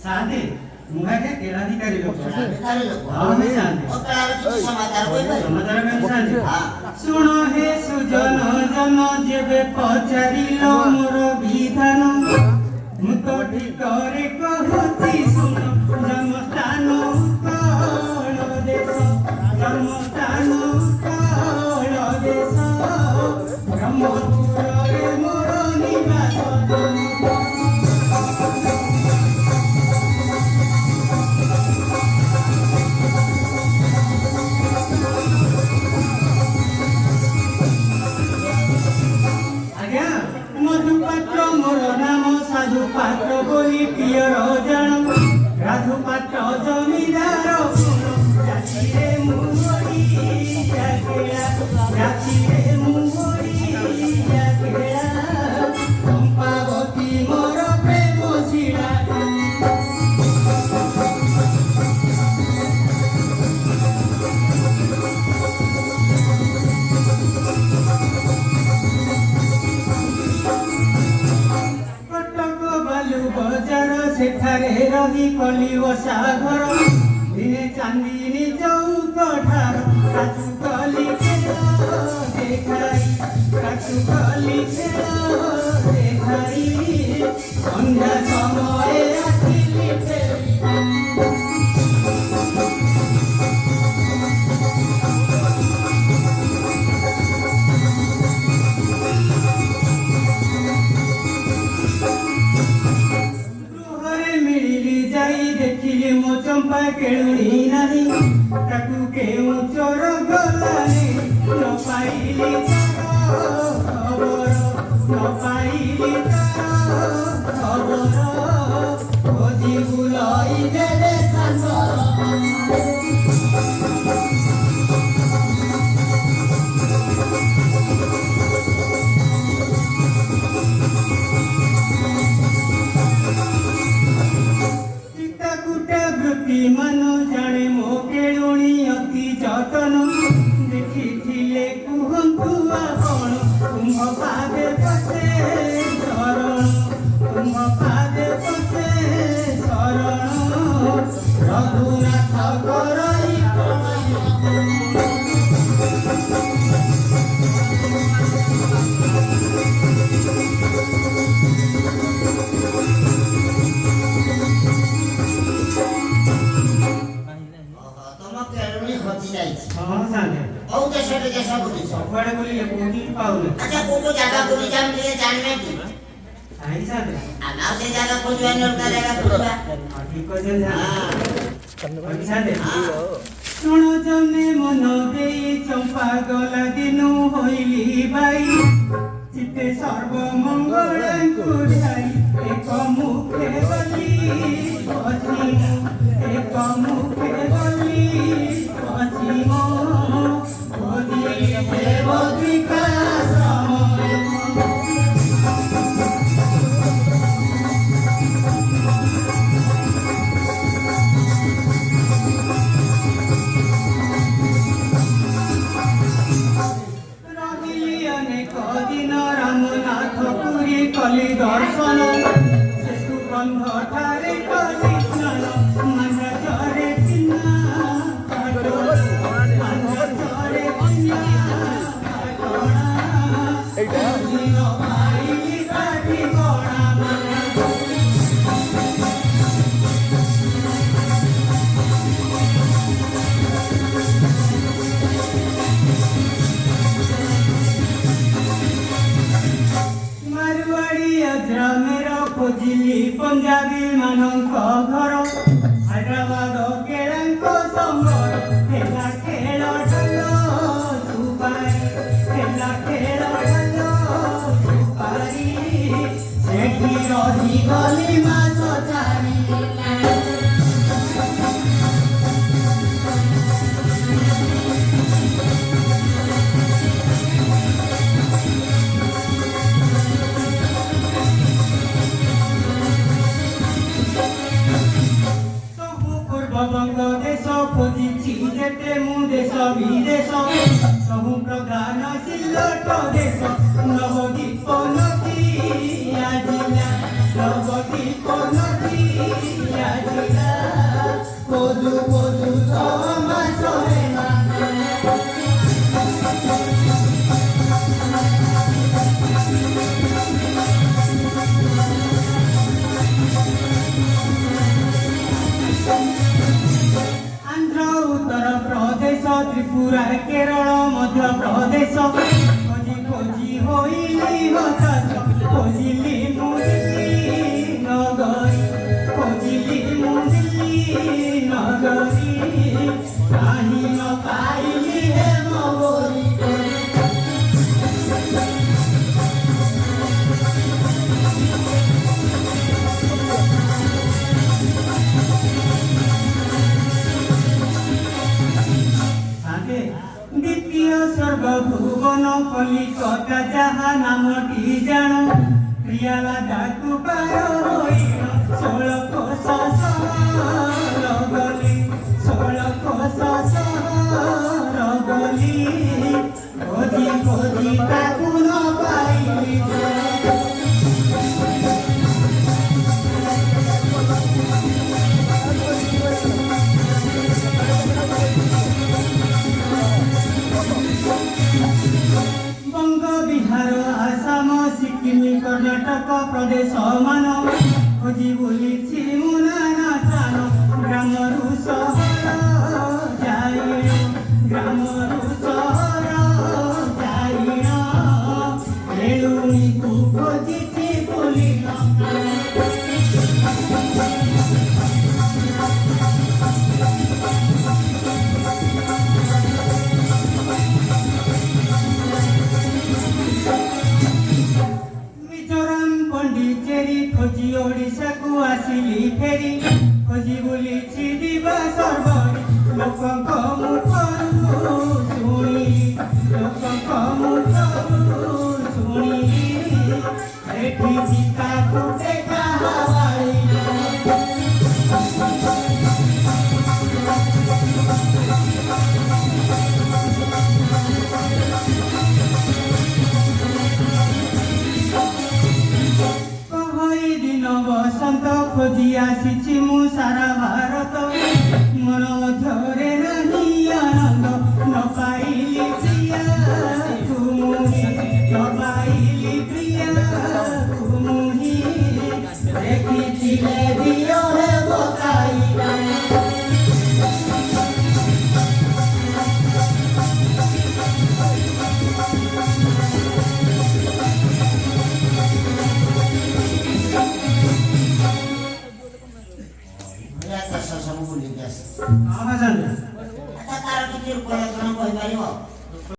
साधे मुगा के केलाधिकारी लोग अधिकारी लोग हम साधे ओ कलावे किसी समाचार कोई भाई समाचार में साधे हां सुनो हे सुजन जन जेबे पचारिलो मोर विधान मु तो ठिकरे कहूची सुन जन्मस्थान कण देश जन्मस्थान कण देश ब्रह्मपुर मोर निवास मधुपात्र मोर नाम साधुपात्र बोली पियर जन राधुपात्र जमीदार रातिरे मुंगरी जाकेला रातिरे मुंगरी जाकेला चंपावती मोर प्रेम शिला सेठारे रही कली बसा घर दिने चांदनी चौक ठार काचु कली खेल देखाई काचु कली खेल देखाई संध्या समय आखिली फेरी देखिले मो चंपा केळुनी नाही ताकू केउ चोर गलानी न पाइली खबर न पाइली खबर खोजी बुलाई देले सांसर मनु जाने मो केळुनी अति जतन देखिथिले कुहंतु आपण तुम पादे पसे शरण तुम पादे पसे शरण रघुनाथ करई सबड़े बोली ये कोटी पाउले अच्छा को जगह को जान लिए जानने की सही साथे ना से जगह को जो अन्य का जगह पूरा ठीक को जन हां साथे सुनो जने मन देई चंपा गला दिनु होइली बाई चिते सर्व मंगल कुराई एक मुखे बली पछिमो एक मुखे बली पछिमो कली दर्शन सेतु बंध ठारे कली स्नान मन करे चिन्ना मन करे चिन्ना एटा जीनो भाई साथी कोणा खोजिली पंजाबी मानक घर हैदराबाद केळांक संबर हेला खेळ ढल सुपारी हेला खेळ ढल सुपारी सेठी रही गली मास चारी देश खोजी जेते मु देश विदेश सहु प्रधान सिलट देश नवदीप नदी आजिला नवदीप नदी ଲାଗିଲା ଖୋଜୁ ଖୋଜୁ 6 ମାସ ହେଲା आंध्र उत्तर प्रदेश त्रिपुरा केरल मध्य प्रदेश खोजी खोजी होइली हताश खोजिली मु दिल्ली नगरी खोजिली मु दिल्ली नगरी काही न पाइली हे मोरी द्वितीय स्वर्ग भुवन कलिकता जहाँ नामटी जान प्रियाला डाकु पार होइन 16 कोश सहर गली 16 कोश सहर गली खोजी खोजी ताकु नपाइली बंग बिहार आसाम सिक्किम कर्नाटक प्रदेश मान खोजी बुलिछि मुना स्थान ग्रामरु सहर जाइन ग्रामरु सहर जाइन रेणुनीकु खोजिछि बुलिन पंडिचेरी खोजी ओडिशा को आसिली फेरी खोजी बुलिछि दिवा सर्वरी लोकंक मुखरू शुणी लोकंक मुखरू शुणी एठी चिता कुटे काहावाई बसंत खोजी आसिछि मु सारा भारत मन मध्यरे नहीं आनंद न पाइली प्रिया तुमुही न पाइली प्रिया तुमुही देखिथिले दियो हे बकाई ସବୁ ବୁଲିକି ଆସ आवाज ଆଚ୍ଛା ତାର କିଛି ରୂପରେଖଣ କହିପାରିବ